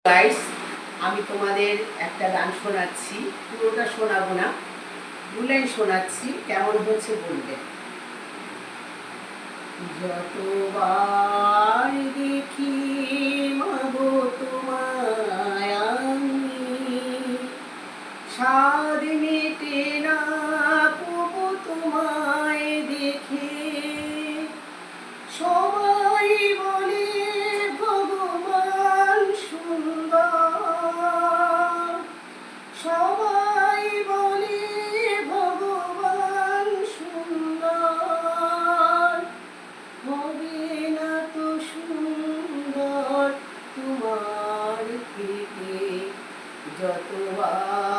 Guys, আমি তোমাদের একটা গান শোনাচ্ছি, পুরোটা শোনাবো না, দু লাইন শোনাচ্ছি, কেমন হয়েছে বলবে। যতবার দেখি মাগো তোমায় আমি, স্বাদ মেটে না কবু তোমায় দেখে। সবাই বলে ভগবান সুন্দর, সবাই বলে ভগবান সুন্দর, হবে না তো সুন্দর তোমার থেকে। যতবার